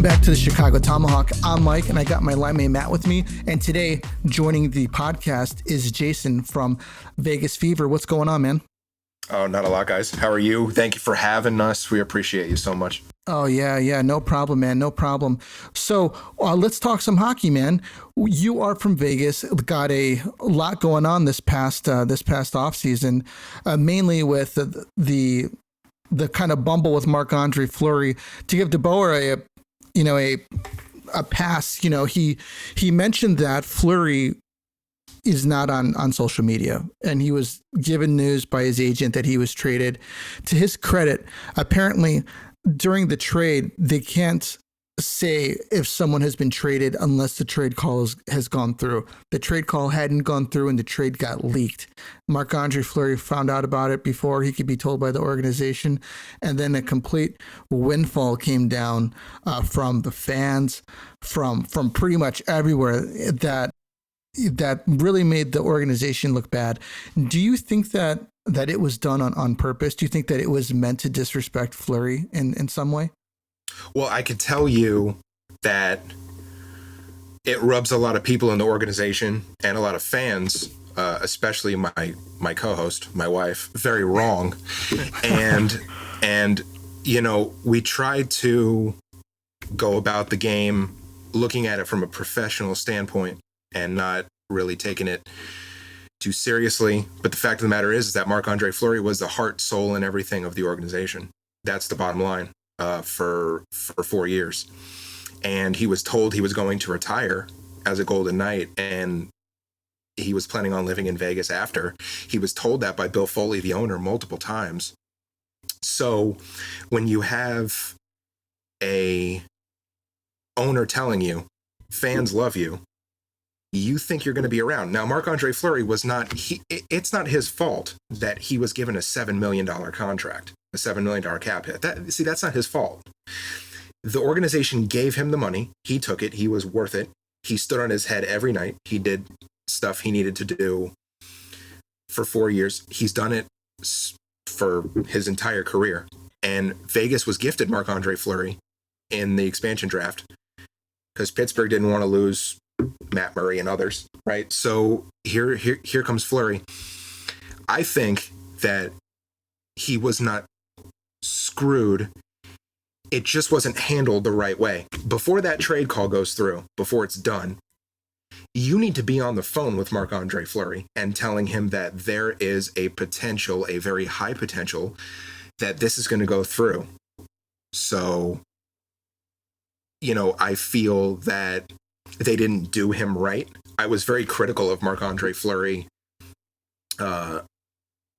Welcome back to the Chicago Tomahawk. I'm Mike, and I got my line mate Matt with me. And today, joining the podcast is Jayson from Vegas Fever. What's going on, man? Oh, not a lot, guys. How are you? Thank you for having us. We appreciate you so much. Oh, yeah. No problem, man. No problem. So let's talk some hockey, man. You are from Vegas. Got a lot going on this past offseason, mainly with the kind of bumble with Marc-Andre Fleury. To give DeBoer a pass, he mentioned that Fleury is not on social media, and he was given news by his agent that he was traded. To his credit, apparently during the trade, they can't say if someone has been traded unless the trade call has gone through. The trade call hadn't gone through and the trade got leaked. Marc-Andre Fleury found out about it before he could be told by the organization, and then a complete windfall came down from the fans, from pretty much everywhere, that really made the organization look bad. Do you think that it was done on purpose? Do you think that it was meant to disrespect Fleury in some way? Well, I could tell you that it rubs a lot of people in the organization and a lot of fans, especially my co-host, my wife, very wrong. and we try to go about the game looking at it from a professional standpoint and not really taking it too seriously. But the fact of the matter is that Marc-Andre Fleury was the heart, soul, and everything of the organization. That's the bottom line. For 4 years, and he was told he was going to retire as a Golden Knight, and he was planning on living in Vegas after. He was told that by Bill Foley, the owner, multiple times. So when you have a owner telling you fans love you, you think you're going to be around. Now, Marc-Andre Fleury it's not his fault that he was given a $7 million contract, a $7 million cap hit. That's not his fault. The organization gave him the money. He took it. He was worth it. He stood on his head every night. He did stuff he needed to do for 4 years. He's done it for his entire career. And Vegas was gifted Marc-Andre Fleury in the expansion draft because Pittsburgh didn't want to lose Matt Murray and others, right? So here comes Fleury. I think that he was not screwed. It just wasn't handled the right way. Before that trade call goes through, before it's done, you need to be on the phone with Marc-Andre Fleury and telling him that there is a potential, a very high potential, that this is going to go through. So, I feel that they didn't do him right. I was very critical of Marc-Andre Fleury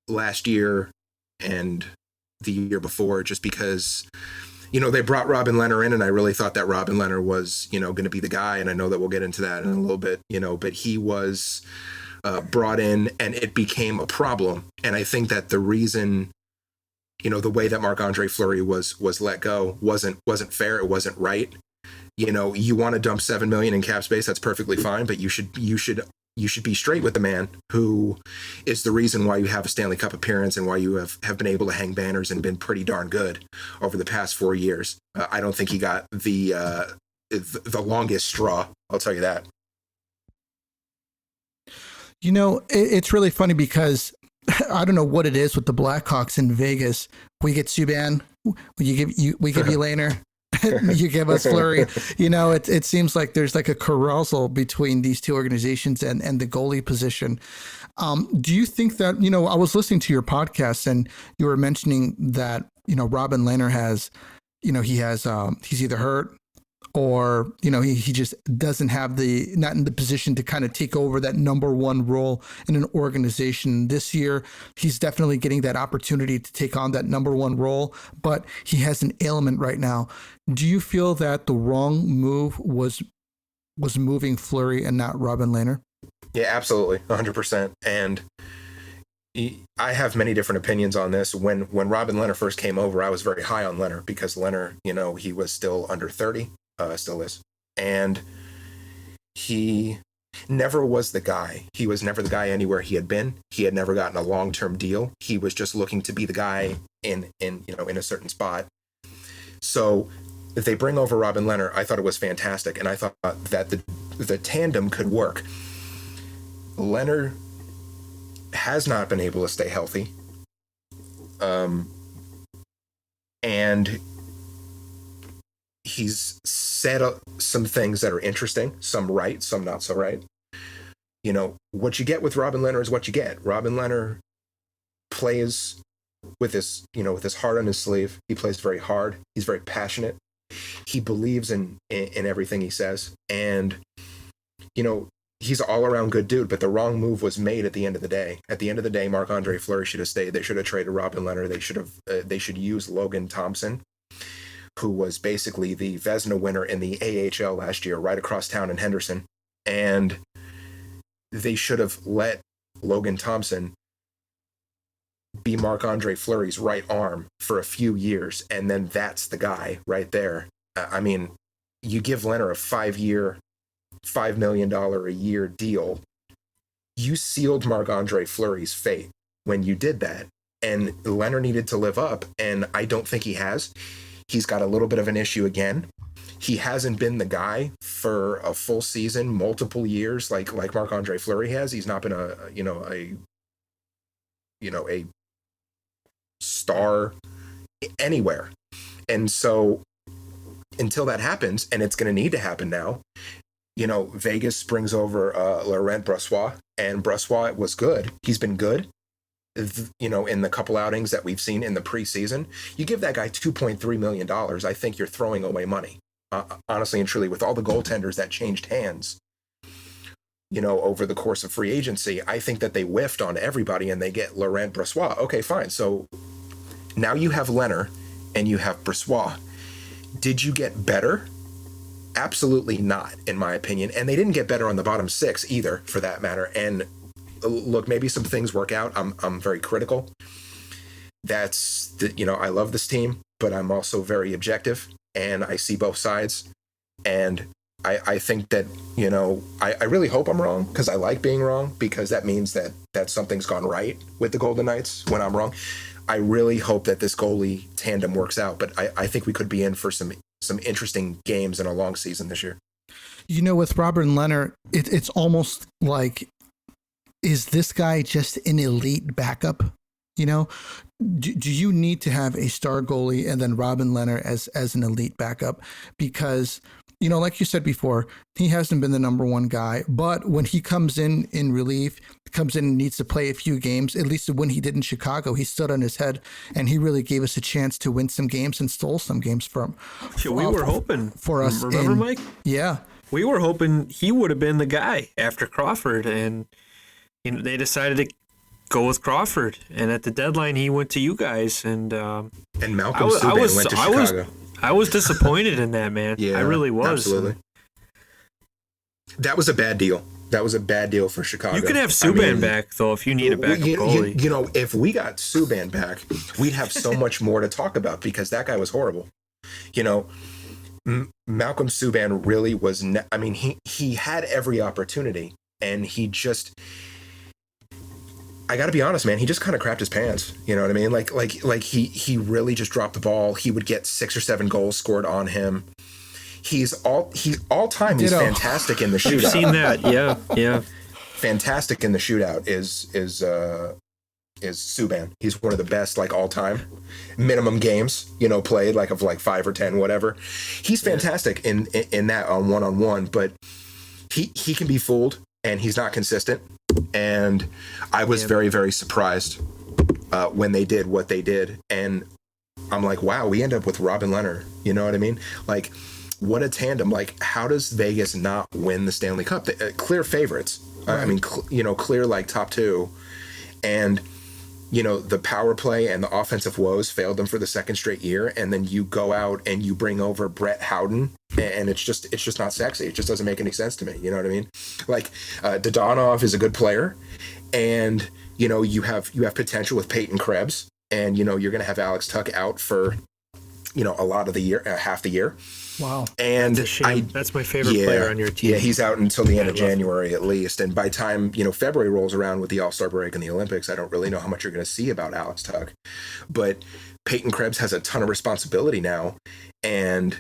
last year and the year before, just because, they brought Robin Lehner in, and I really thought that Robin Lehner was, going to be the guy. And I know that we'll get into that in a little bit, but he was brought in and it became a problem. And I think that the reason, the way that Marc-Andre Fleury was let go wasn't fair. It wasn't right. You want to dump $7 million in cap space, that's perfectly fine, but you should be straight with the man who is the reason why you have a Stanley Cup appearance and why you have been able to hang banners and been pretty darn good over the past 4 years. I don't think he got the longest straw, I'll tell you that. It's really funny because I don't know what it is with the Blackhawks in Vegas. We get Subban, we give you Lehner. You give us Fleury. It seems like there's like a carousel between these two organizations and the goalie position. Do you think that, I was listening to your podcast and you were mentioning that, Robin Lehner he's either hurt or, he just doesn't have not in the position to kind of take over that number one role in an organization. This year, he's definitely getting that opportunity to take on that number one role, but he has an ailment right now. Do you feel that the wrong move was moving Fleury and not Robin Lehner? Yeah, absolutely. 100%. And I have many different opinions on this. When Robin Lehner first came over, I was very high on Lehner because Lehner, he was still under 30. Still is. And he never was the guy. He was never the guy anywhere he had been. He had never gotten a long-term deal. He was just looking to be the guy in a certain spot. So if they bring over Robin Lehner, I thought it was fantastic, and I thought that the tandem could work. Lehner has not been able to stay healthy, and he's said some things that are interesting, some right, some not so right. You know, what you get with Robin Lehner is what you get. Robin Lehner plays with his heart on his sleeve. He plays very hard. He's very passionate. He believes in everything he says. And, you know, he's an all-around good dude, but the wrong move was made at the end of the day. At the end of the day, Marc-Andre Fleury should have stayed. They should have traded Robin Lehner. They should use Logan Thompson, who was basically the Vezina winner in the AHL last year, right across town in Henderson. And they should have let Logan Thompson be Marc-Andre Fleury's right arm for a few years, and then that's the guy right there. I mean, you give Lehner a 5-year, $5 million a year deal. You sealed Marc-Andre Fleury's fate when you did that, and Lehner needed to live up, and I don't think he has. He's got a little bit of an issue again. He hasn't been the guy for a full season, multiple years, like Marc-Andre Fleury has. He's not been a star anywhere. And so until that happens, and it's going to need to happen now, you know, Vegas brings over Laurent Brossoit, and Brossoit was good. He's been good, you know, in the couple outings that we've seen in the preseason. You give that guy $2.3 million, I think you're throwing away money. Honestly and truly, with all the goaltenders that changed hands, you know, over the course of free agency, I think that they whiffed on everybody and they get Laurent Brossoit. Okay, fine. So now you have Lehner and you have Brossoit. Did you get better? Absolutely not, in my opinion. And they didn't get better on the bottom six either, for that matter. And look, maybe some things work out. I'm very critical. I love this team, but I'm also very objective. And I see both sides. And I think that, you know, I really hope I'm wrong, because I like being wrong, because that means that something's gone right with the Golden Knights when I'm wrong. I really hope that this goalie tandem works out. But I think we could be in for some interesting games in a long season this year. You know, with Robert Lehner, it's almost like, is this guy just an elite backup? You know, do you need to have a star goalie and then Robin Lehner as an elite backup? Because, you know, like you said before, he hasn't been the number one guy, but when he comes in relief, comes in and needs to play a few games, at least when he did in Chicago, he stood on his head and he really gave us a chance to win some games and stole some games from. We were hoping for us. Remember, Mike? Yeah. We were hoping he would have been the guy after Crawford, and you know, they decided to go with Crawford, and at the deadline he went to you guys, and Malcolm Subban went to Chicago. I was disappointed in that, man. Yeah, I really was. Absolutely. That was a bad deal. That was a bad deal for Chicago. You can have Subban back, though, if you need a backup goalie. You know, if we got Subban back, we'd have so much more to talk about, because that guy was horrible. You know, Malcolm Subban really was. He had every opportunity, and he just. I got to be honest, man. He just kind of crapped his pants. You know what I mean? Like he really just dropped the ball. He would get 6 or 7 goals scored on him. He's all time. He's fantastic in the shootout. I've seen that. Yeah. Fantastic in the shootout is Subban. He's one of the best, like, all time. Minimum games, you know, played, like, of like 5 or 10, whatever. He's fantastic in that on one-on-one, but he can be fooled, and he's not consistent. And I was very, very surprised when they did what they did. And I'm like, wow, we end up with Robin Lehner. You know what I mean? Like, what a tandem. Like, how does Vegas not win the Stanley Cup? Clear favorites. Right. I mean, clear, like, top 2. And, you know, the power play and the offensive woes failed them for the second straight year. And then you go out and you bring over Brett Howden, and it's just not sexy. It just doesn't make any sense to me. You know what I mean? Like, Dodonov is a good player, and, you know, you have potential with Peyton Krebs, and, you know, you're going to have Alex Tuch out for, you know, a lot of the year, half the year. Wow. And That's a shame. That's my favorite player on your team. Yeah, he's out until the end of I love January at least. And by time, February rolls around with the All-Star break and the Olympics, I don't really know how much you're going to see about Alex Tuck. But Peyton Krebs has a ton of responsibility now. And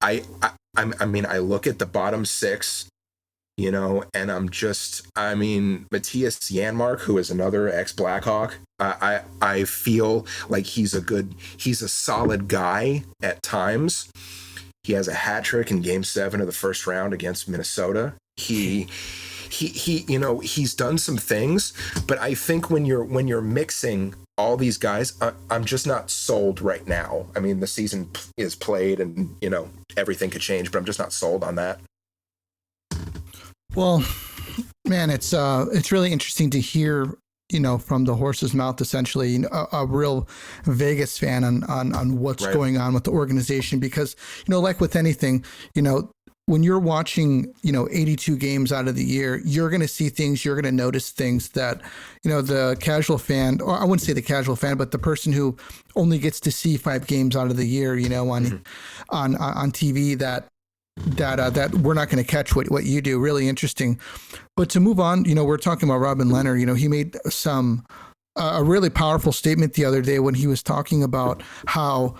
I look at the bottom six, and Matthias Janmark, who is another ex-Blackhawk, I feel like he's a solid guy at times. He has a hat trick in Game 7 of the first round against Minnesota. He's done some things, but I think when you're mixing all these guys, I'm just not sold right now. I mean, the season is played, and everything could change, but I'm just not sold on that. Well, man, it's really interesting to hear, from the horse's mouth, essentially, a real Vegas fan on what's Right. going on with the organization, because, like with anything, when you're watching, 82 games out of the year, you're going to see things, you're going to notice things that, the casual fan, or I wouldn't say the casual fan, but the person who only gets to see 5 games out of the year, on TV, that we're not going to catch what you do. Really interesting. But to move on, we're talking about Robin Lehner. He made a really powerful statement the other day when he was talking about how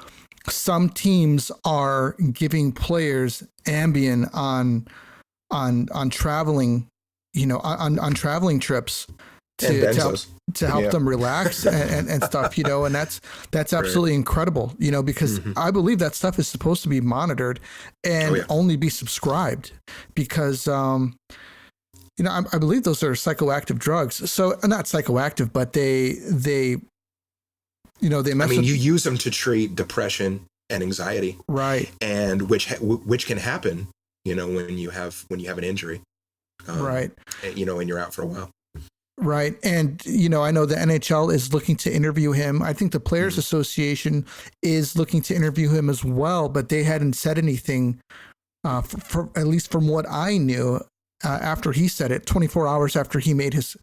some teams are giving players Ambien on traveling, on traveling trips to help them relax and stuff, and that's absolutely incredible, because I believe that stuff is supposed to be monitored and only be subscribed, because, I believe those are psychoactive drugs. So not psychoactive, but they mess you use them to treat depression and anxiety. Right. And which can happen, when you have an injury. Right. And you're out for a while. Right. And, I know the NHL is looking to interview him. I think the Players Association is looking to interview him as well, but they hadn't said anything, for at least from what I knew, after he said it, 24 hours after he made his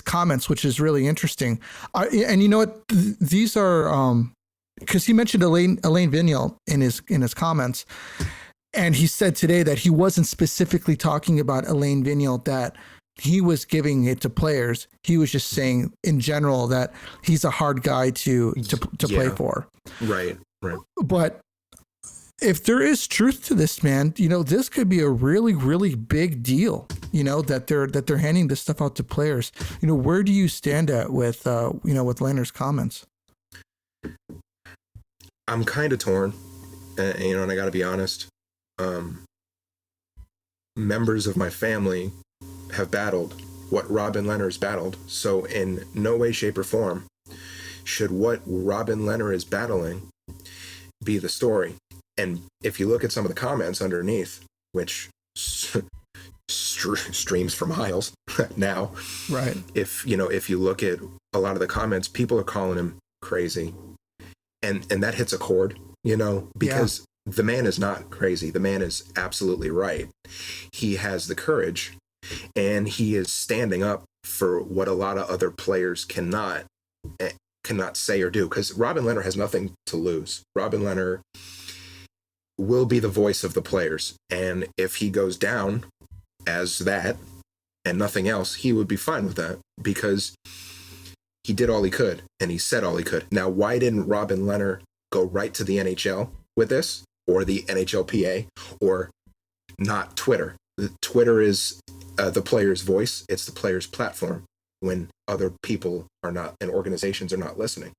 comments, which is really interesting. And you know what? These are, because he mentioned Alain Vigneault in his comments, and he said today that he wasn't specifically talking about Alain Vigneault, that he was giving it to players. He was just saying in general that he's a hard guy to play for. Right. But if there is truth to this, man, this could be a really, really big deal, that they're handing this stuff out to players. Where do you stand at with with Lehner's comments? I'm kind of torn, and I got to be honest. Members of my family have battled what Robin Lehner's battled, so in no way, shape, or form should what Robin Lehner is battling be the story. And if you look at some of the comments underneath, which streams for miles now, right? If you look at a lot of the comments, people are calling him crazy, and that hits a chord, because the man is not crazy. The man is absolutely right. He has the courage, and he is standing up for what a lot of other players cannot say or do, because Robin Lehner has nothing to lose. Robin Lehner will be the voice of the players, and if he goes down as that and nothing else, he would be fine with that, because he did all he could and he said all he could. Now, why didn't Robin Lehner go right to the NHL with this, or the NHLPA, or not Twitter? Twitter is the player's voice. It's the player's platform when other people are not, and organizations are not listening.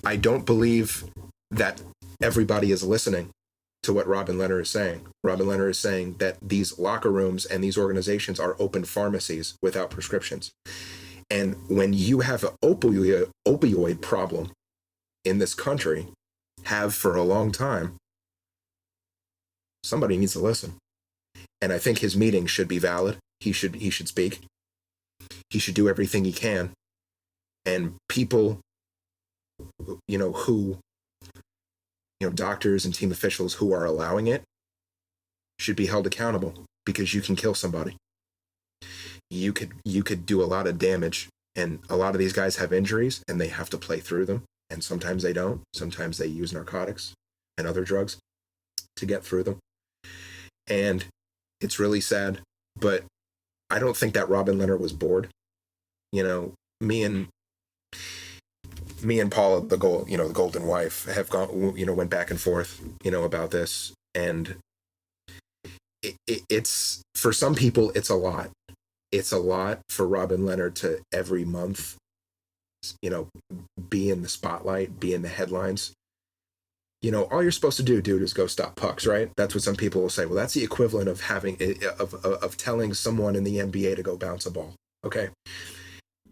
I don't believe that everybody is listening to what Robin Lehner is saying. Robin Lehner is saying that these locker rooms and these organizations are open pharmacies without prescriptions. And when you have an opioid problem in this country, have for a long time, somebody needs to listen. And I think his meeting should be valid. He should speak. He should do everything he can. And people, who, doctors and team officials who are allowing it should be held accountable, because you can kill somebody. You could do a lot of damage, and a lot of these guys have injuries and they have to play through them. And sometimes they don't. Sometimes they use narcotics and other drugs to get through them. And it's really sad, but I don't think that Robin Lehner was bored. You know, me and Paula, the golden wife, have gone, went back and forth, about this. And it's, for some people, it's a lot. It's a lot for Robin Lehner to every month, be in the spotlight, be in the headlines. All you're supposed to do, dude, is go stop pucks, right? That's what some people will say. Well, that's the equivalent of of telling someone in the NBA to go bounce a ball. Okay.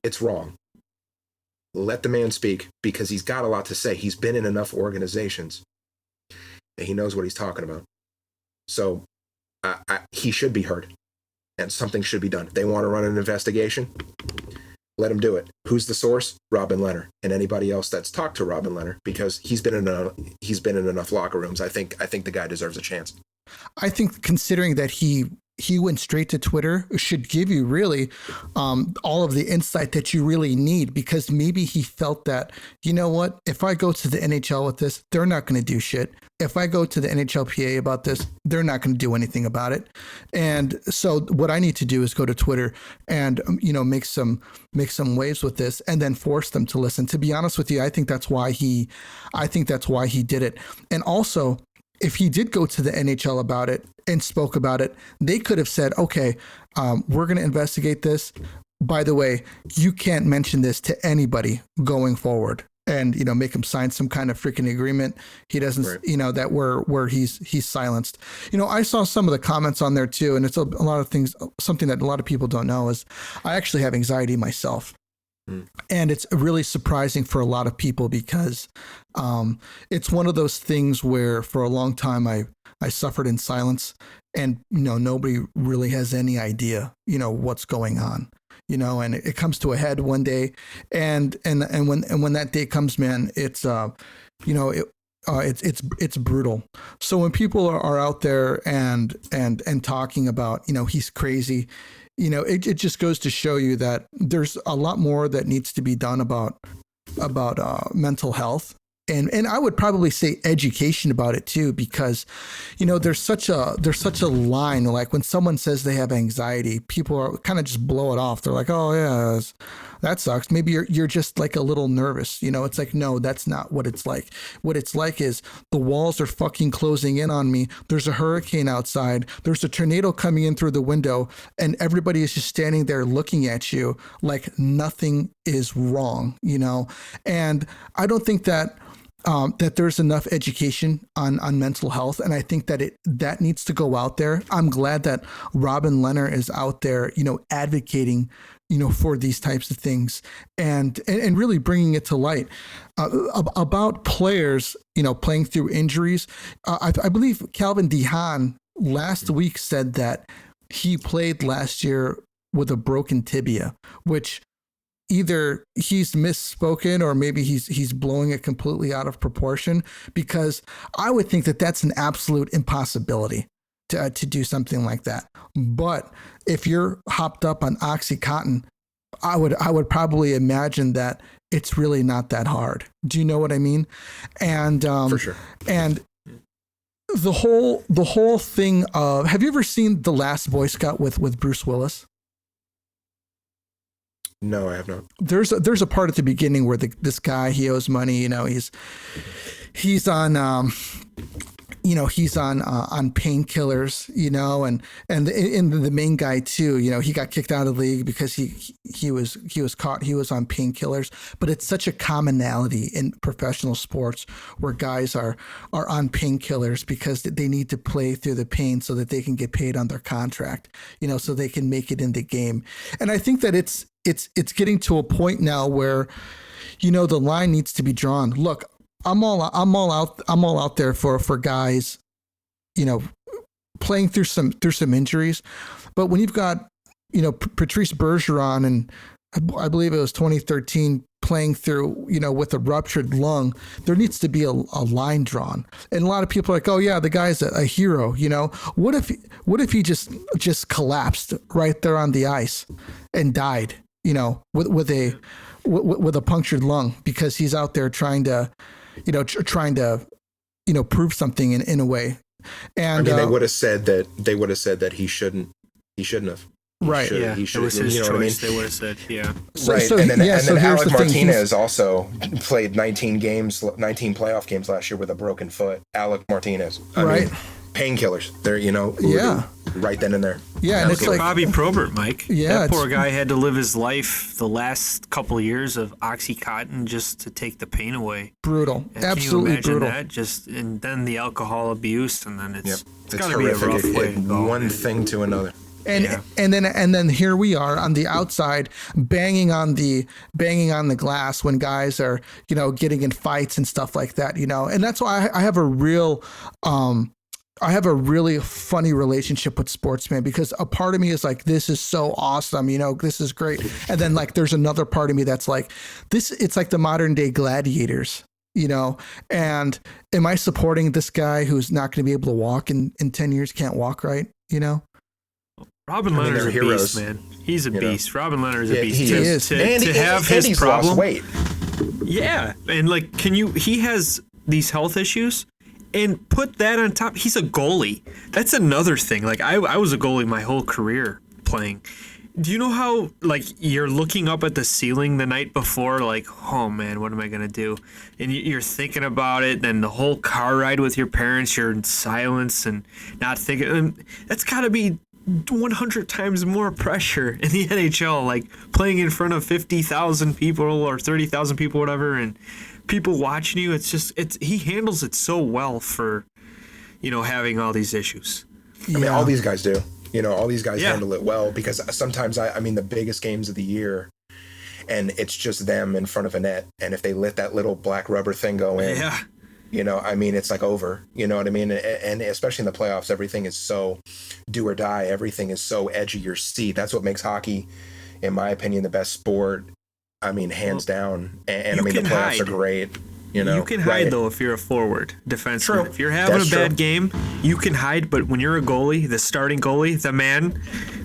It's wrong. Let the man speak, because he's got a lot to say. He's been in enough organizations that he knows what he's talking about. So he should be heard, and something should be done. If they want to run an investigation, let him do it. Who's the source? Robin Lehner, and anybody else that's talked to Robin Lehner, because he's been in enough locker rooms. I think the guy deserves a chance. I think, considering that he went straight to Twitter, should give you really all of the insight that you really need, because maybe he felt that, you know what, if I go to the NHL with this, they're not going to do shit. If I go to the NHLPA about this, they're not going to do anything about it. And so what I need to do is go to Twitter and, make some waves with this, and then force them to listen. To be honest with you, I think that's why he did it. And also, if he did go to the NHL about it and spoke about it, they could have said, okay, we're going to investigate this. By the way, you can't mention this to anybody going forward, and, make him sign some kind of freaking agreement. He doesn't, right. That where he's silenced. I saw some of the comments on there too. And it's a lot of things. Something that a lot of people don't know is I actually have anxiety myself. And it's really surprising for a lot of people, because it's one of those things where for a long time I suffered in silence, and nobody really has any idea what's going on, and it comes to a head one day, and when that day comes, man, it's it's brutal. So when people are out there and talking about he's crazy, it just goes to show you that there's a lot more that needs to be done about mental health. And I would probably say education about it too, because, there's such a line. Like when someone says they have anxiety, people are kind of just blow it off. They're like, oh yeah, that sucks. Maybe you're just like a little nervous. It's like, no, that's not what it's like. What it's like is the walls are fucking closing in on me. There's a hurricane outside. There's a tornado coming in through the window, and everybody is just standing there looking at you like nothing is wrong, And I don't think that there's enough education on mental health. And I think that that needs to go out there. I'm glad that Robin Lehner is out there, advocating, for these types of things, and really bringing it to light about players, playing through injuries. I believe Calvin DeHaan last week said that he played last year with a broken tibia, which either he's misspoken or maybe he's blowing it completely out of proportion, because I would think that that's an absolute impossibility to do something like that. But if you're hopped up on OxyContin, I would probably imagine that it's really not that hard. Do you know what I mean? And for sure. And the whole thing of, have you ever seen The Last Boy Scout with Bruce Willis? No, I have not. There's a part at the beginning where this guy, he owes money. He's on he's on painkillers. And the main guy too. He got kicked out of the league because he was caught. He was on painkillers. But it's such a commonality in professional sports where guys are on painkillers because they need to play through the pain so that they can get paid on their contract. So they can make it in the game. And I think that it's getting to a point now where, the line needs to be drawn. Look, I'm all out there for guys, playing through some injuries. But when you've got, Patrice Bergeron, and I believe it was 2013, playing through, with a ruptured lung, there needs to be a line drawn. And a lot of people are like, oh yeah, the guy's a hero. What if he just collapsed right there on the ice and died, with a punctured lung, because he's out there trying to prove something in a way. And I mean, they would have said that he shouldn't have. Right. Yeah, He it should. was his You know what I mean? choice. They would have said, yeah. Right. So and then here's Alec the thing. Martinez also played 19 playoff games last year with a broken foot. Alec Martinez. I Right. mean, painkillers. They're, Yeah. right then and there. Yeah, and Look it's at like Bobby Probert, Mike. Yeah, That poor guy had to live his life the last couple of years of OxyContin just to take the pain away. brutal. And Absolutely can you brutal. imagine that? And then the alcohol abuse, and then Yep. it's got to be a horrific. rough way to go. One thing to another. And Yeah. and then here we are on the outside banging on the glass when guys are getting in fights and stuff like that, and that's why I have a real I have a really funny relationship with sports, man, because a part of me is like, this is so awesome, this is great, and then like there's another part of me that's like, it's like the modern day gladiators. And am I supporting this guy who's not going to be able to walk in 10 years, can't walk right, Robin Leonard's they're a heroes, beast, man. He's a beast. Robin Leonard is a beast. He is. To have his he's problem. lost weight. Yeah, and like, he has these health issues, and put that on top. He's a goalie. That's another thing. Like, I was a goalie my whole career playing. Do you know how, like, you're looking up at the ceiling the night before, like, oh man, what am I gonna do? And you're thinking about it. Then the whole car ride with your parents, you're in silence and not thinking. And that's got to be 100 times more pressure in the NHL, like playing in front of 50,000 people or 30,000 people, whatever, and people watching you. He handles it so well for, having all these issues. I mean, all these guys do. All these guys Yeah. handle it well, because sometimes I mean, the biggest games of the year, and it's just them in front of a net, and if they let that little black rubber thing go in, Yeah. I mean, it's like over. You know what I mean? And especially in the playoffs, everything is so do or die. Everything is so edge of your seat. That's what makes hockey, in my opinion, the best sport. I mean, hands down. And I mean, the playoffs are great. You can hide, though, if you're a forward defenseman. True. If you're having That's a bad true. game, you can hide. But when you're a goalie, the starting goalie, the man,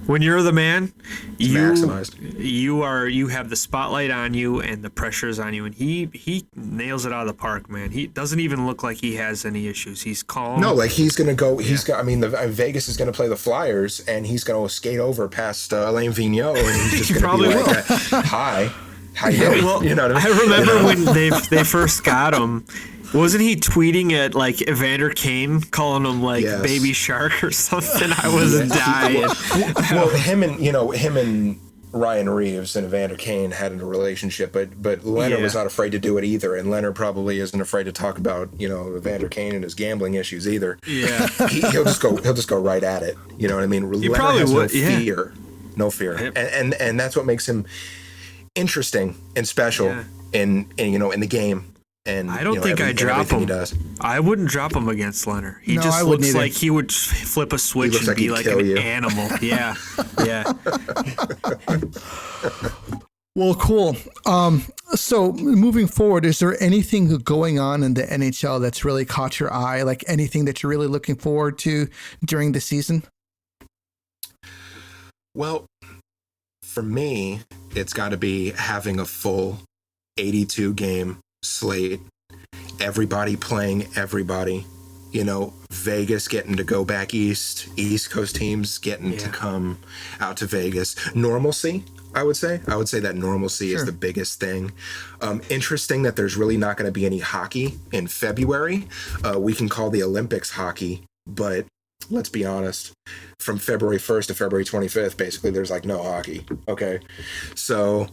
when you're the man, maximized. you have the spotlight on you and the pressure's on you. And he nails it out of the park, man. He doesn't even look like he has any issues. He's calm. No, like he's gonna go. He's got. I mean, Vegas is gonna play the Flyers, and he's gonna skate over past Alain Vigneault, and he's just He gonna probably be will. like, "Hi, how you doing?" Well, You know what I I mean? remember when they first got him. Wasn't he tweeting at like Evander Kane, calling him like Yes. baby shark or something? I was dying. Well, him and Ryan Reeves and Evander Kane had a relationship, but Lehner was not afraid to do it either, and Lehner probably isn't afraid to talk about Evander Kane and his gambling issues either. Yeah. He'll just go right at it. You know what I mean? Lehner probably has would, yeah. no fear, Yep. and that's what makes him interesting and special Yeah. in the game. And I don't think I'd drop everything him. He does. I wouldn't drop him against Lehner. He No, I just wouldn't looks either. like he would flip a switch looks and like be he'd like kill an you. animal. Yeah. Yeah. Well, cool. So moving forward, is there anything going on in the NHL that's really caught your eye? Like anything that you're really looking forward to during the season? Well, for me, it's got to be having a full 82 game slate, everybody playing everybody. Vegas getting to go back east Coast teams getting to come out to Vegas. Normalcy, I would say that normalcy is the biggest thing. Interesting that there's really not going to be any hockey in February. We can call the Olympics hockey, but let's be honest, from February 1st to February 25th, basically there's like no hockey. Okay. So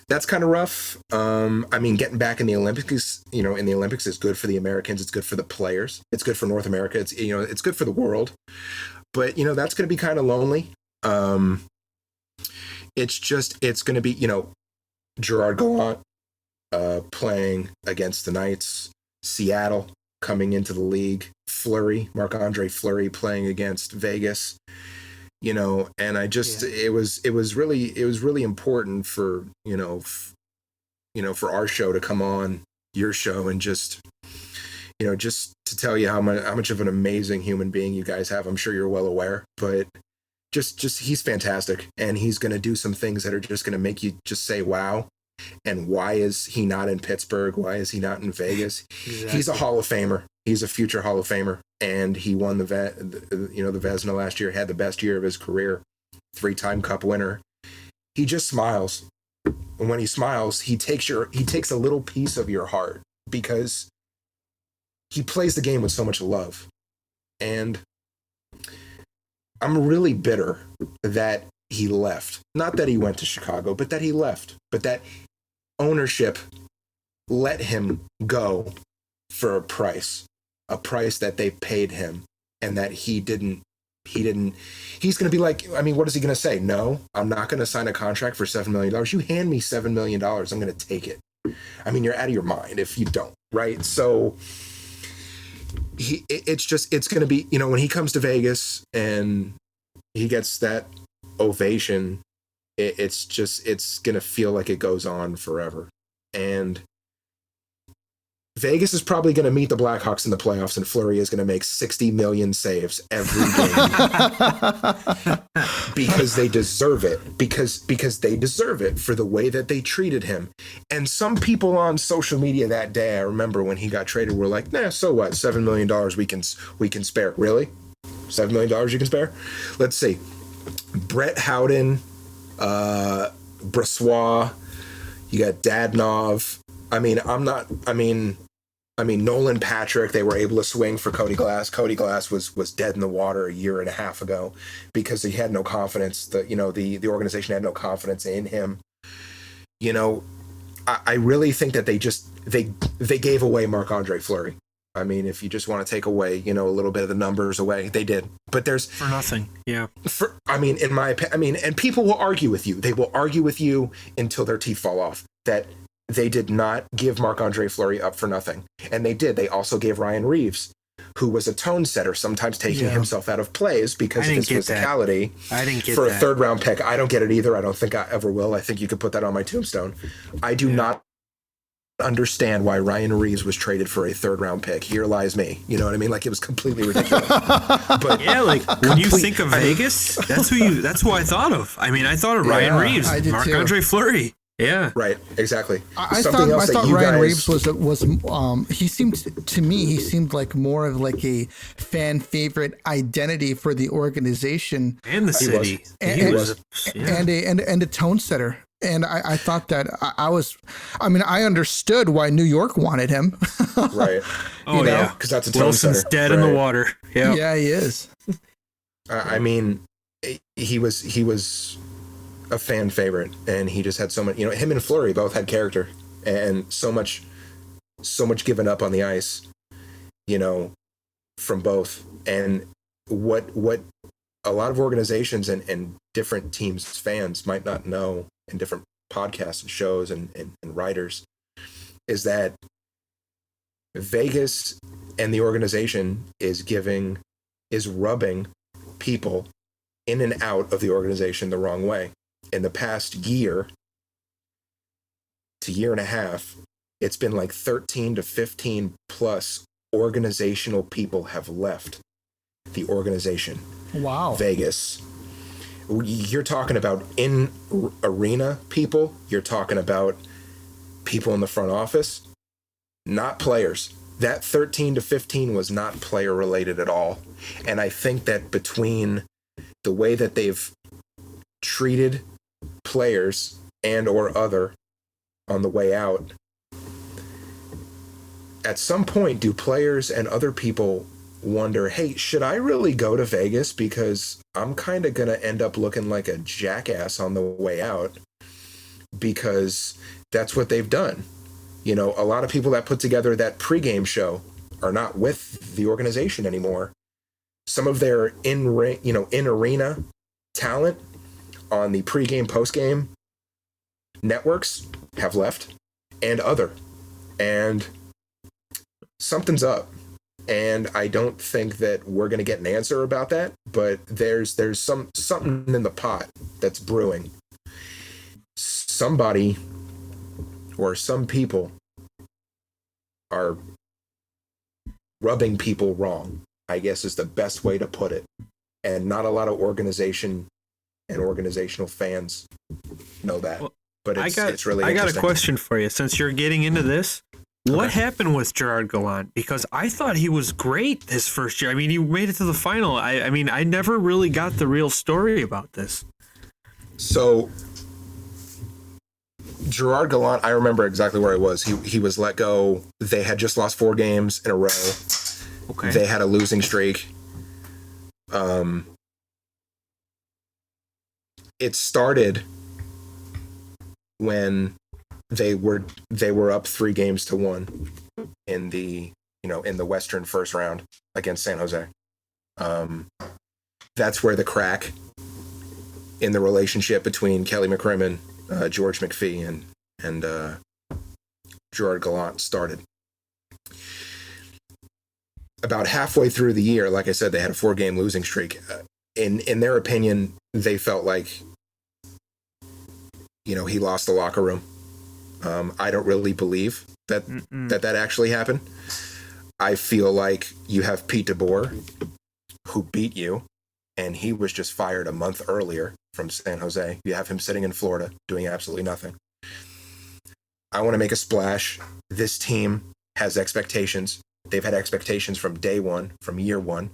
that's kind of rough. I mean, getting back in the Olympics, is good for the Americans. It's good for the players. It's good for North America. It's good for the world. But, that's going to be kind of lonely. It's going to be, Gerard Gallant playing against the Knights, Seattle coming into the league, Fleury, Marc-Andre Fleury playing against Vegas. And I just, it was really important for, for our show to come on your show and just to tell you how much of an amazing human being you guys have. I'm sure you're well aware, but just he's fantastic, and he's going to do some things that are just going to make you just say, wow. And why is he not in Pittsburgh? Why is he not in Vegas? Exactly. He's a Hall of Famer. He's a future Hall of Famer. and he won the Vezina last year, had the best year of his career, 3-time Cup winner. He just smiles. And when he smiles, he takes a little piece of your heart because he plays the game with so much love. And I'm really bitter that he left. Not that he went to Chicago, but that he left. But that ownership let him go for a price that they paid him, and that he didn't. He's going to be like, I mean, what is he going to say? No, I'm not going to sign a contract for $7 million. You hand me $7 million, I'm going to take it. I mean, you're out of your mind if you don't, right? So it's going to be, when he comes to Vegas and he gets that ovation, it's going to feel like it goes on forever. And Vegas is probably going to meet the Blackhawks in the playoffs, and Fleury is going to make 60 million saves every game because they deserve it. Because they deserve it for the way that they treated him. And some people on social media that day, I remember when he got traded, were like, "Nah, so what? $7 million we can spare." Really? $7 million you can spare? Let's see. Brett Howden, Brossoit, you got Dadonov. Nolan Patrick, they were able to swing for Cody Glass. Cody Glass was dead in the water a year and a half ago because he had no confidence. The organization had no confidence in him. I really think that they gave away Marc-Andre Fleury. I mean, if you just want to take away, a little bit of the numbers away, they did. But there's for nothing. Yeah. In my opinion, and people will argue with you. They will argue with you until their teeth fall off that they did not give Marc-Andre Fleury up for nothing. And they did. They also gave Ryan Reeves, who was a tone setter, sometimes taking himself out of plays because of his physicality. I didn't get for that. A third-round pick. I don't get it either. I don't think I ever will. I think you could put that on my tombstone. I do not understand why Ryan Reeves was traded for a third-round pick. Here lies me. You know what I mean? Like, it was completely ridiculous. But when you think of Vegas, that's who I thought of. I mean, I thought of Ryan Reeves, Marc-Andre Fleury. Yeah. Right. Exactly. I thought Ryan Reeves was he seemed like more of like a fan favorite identity for the organization and the city. And a tone setter. And I thought that I understood why New York wanted him. Right. Oh, yeah. Because that's a tone Wilson's setter. Dead in the water. Yeah. Yeah, he is. He was a fan favorite, and he just had so much. Him and Fleury both had character, and so much given up on the ice. From both, and what a lot of organizations and different teams' fans might not know, and different podcasts and shows and writers, is that Vegas and the organization is rubbing people in and out of the organization the wrong way. In the past year to year and a half, it's been like 13 to 15 plus organizational people have left the organization. Wow. Vegas. You're talking about in arena people. You're talking about people in the front office, not players. That 13 to 15 was not player related at all. And I think that between the way that they've treated players and or other on the way out, at some point do players and other people wonder, hey, should I really go to Vegas because I'm kind of going to end up looking like a jackass on the way out, because that's what they've done. A lot of people that put together that pregame show are not with the organization anymore. Some of their in arena talent on the pregame, postgame networks have left, and something's up. And I don't think that we're going to get an answer about that, but there's something in the pot that's brewing. Somebody or some people are rubbing people wrong, I guess is the best way to put it. And not a lot of organization and organizational fans know that. Well, but it's really interesting. I got a question for you. Since you're getting into this, What happened with Gerard Gallant? Because I thought he was great his first year. I mean, he made it to the final. I mean, I never really got the real story about this. So Gerard Gallant, I remember exactly where he was. He was let go. They had just lost 4 games in a row. Okay. They had a losing streak. It started when they were up 3-1 in the Western first round against San Jose. That's where the crack in the relationship between Kelly McCrimmon, George McPhee, and Gerard Gallant started. About halfway through the year, like I said, they had a 4-game losing streak. In their opinion, they felt like, he lost the locker room. I don't really believe that actually happened. I feel like you have Pete DeBoer, who beat you, and he was just fired a month earlier from San Jose. You have him sitting in Florida doing absolutely nothing. I want to make a splash. This team has expectations. They've had expectations from day one, from year one.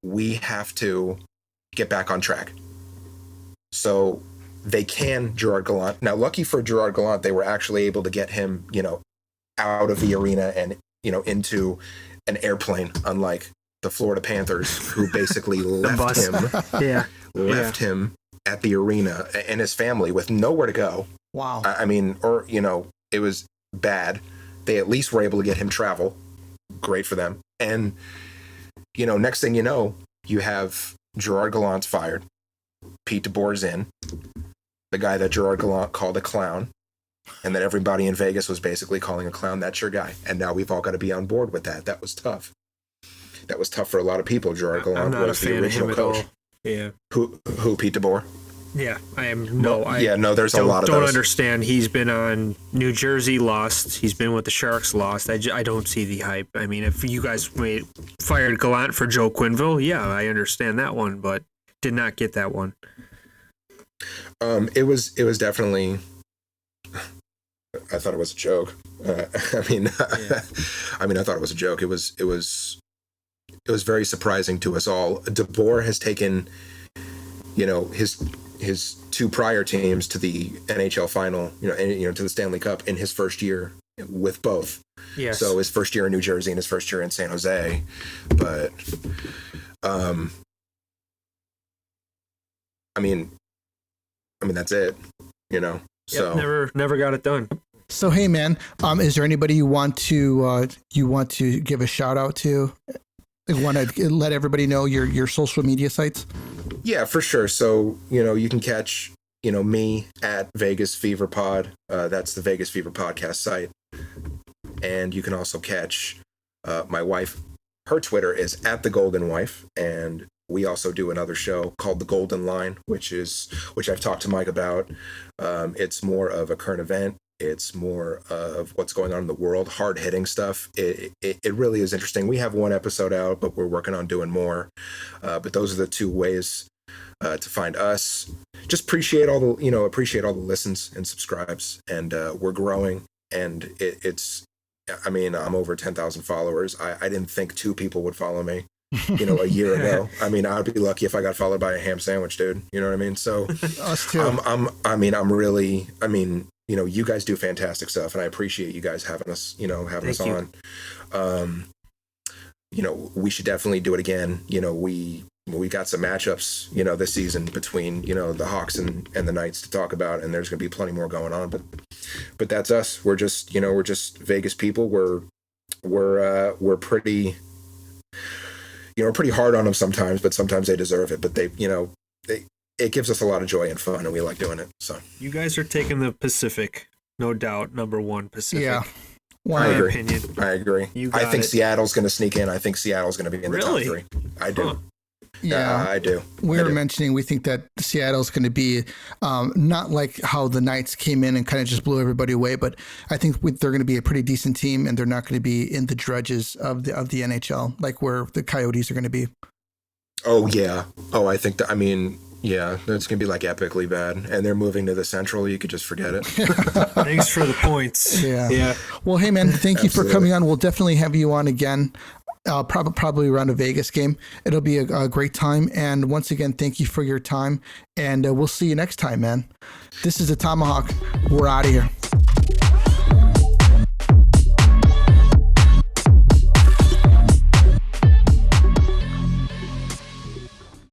We have to get back on track. So they can Gerard Gallant. Now, lucky for Gerard Gallant, they were actually able to get him, out of the arena and, into an airplane, unlike the Florida Panthers, who basically left him at the arena and his family with nowhere to go. Wow. I mean, it was bad. They at least were able to get him travel. Great for them. And, next thing you know, you have Gerard Gallant's fired. Pete DeBoer's in. The guy that Gerard Gallant called a clown, and that everybody in Vegas was basically calling a clown, that's your guy. And now we've all got to be on board with that. That was tough. That was tough for a lot of people. Gerard Gallant was the original coach. Yeah. Who, Pete DeBoer? Yeah, I am. No, there's a lot of those. Don't understand. He's been on New Jersey, lost. He's been with the Sharks, lost. I don't see the hype. I mean, if you guys fired Gallant for Joe Quenneville, yeah, I understand that one, but did not get that one. It was definitely. I thought it was a joke. I thought it was a joke. It was very surprising to us all. DeBoer has taken, his 2 prior teams to the NHL final, to the Stanley Cup in his first year with both. Yes. So his first year in New Jersey and his first year in San Jose, but that's it, So never got it done. So hey man, is there anybody you want to give a shout out to? You want to let everybody know your social media sites? Yeah, for sure. So you can catch me at Vegas Fever Pod. That's the Vegas Fever podcast site, and you can also catch my wife. Her Twitter is at the Golden Wife, and we also do another show called The Golden Line, which I've talked to Mike about. It's more of a current event. It's more of what's going on in the world, hard-hitting stuff. It really is interesting. We have 1 episode out, but we're working on doing more. But those are the 2 ways to find us. Just appreciate all the listens and subscribes, and we're growing. And I'm over 10,000 followers. I didn't think 2 people would follow me, a year ago. I'd be lucky if I got followed by a ham sandwich, dude. You know what I mean? So us too. You guys do fantastic stuff, and I appreciate you guys having us on. We should definitely do it again. We got some matchups, this season between, the Hawks and the Knights to talk about, and there's going to be plenty more going on, but that's us. We're just Vegas people. We're pretty, pretty hard on them sometimes, but sometimes they deserve it, but it gives us a lot of joy and fun, and we like doing it. So you guys are taking the Pacific, no doubt. Number 1 Pacific. Yeah. I agree. Opinion. I agree. I think Seattle's going to sneak in. I think Seattle's going to be in the top 3. I do. Huh. Yeah, I do. We were mentioning we think that Seattle's going to be not like how the Knights came in and kind of just blew everybody away, but I think they're going to be a pretty decent team, and they're not going to be in the drudges of the NHL like where the Coyotes are going to be. Oh yeah. Oh, I think that. Yeah, it's gonna be like epically bad, and they're moving to the Central. You could just forget it. Thanks for the points. Yeah. Well, hey man, thank you for coming on. We'll definitely have you on again. Probably around a Vegas game. It'll be a great time. And once again, thank you for your time. And we'll see you next time, man. This is the Tomahawk. We're out of here.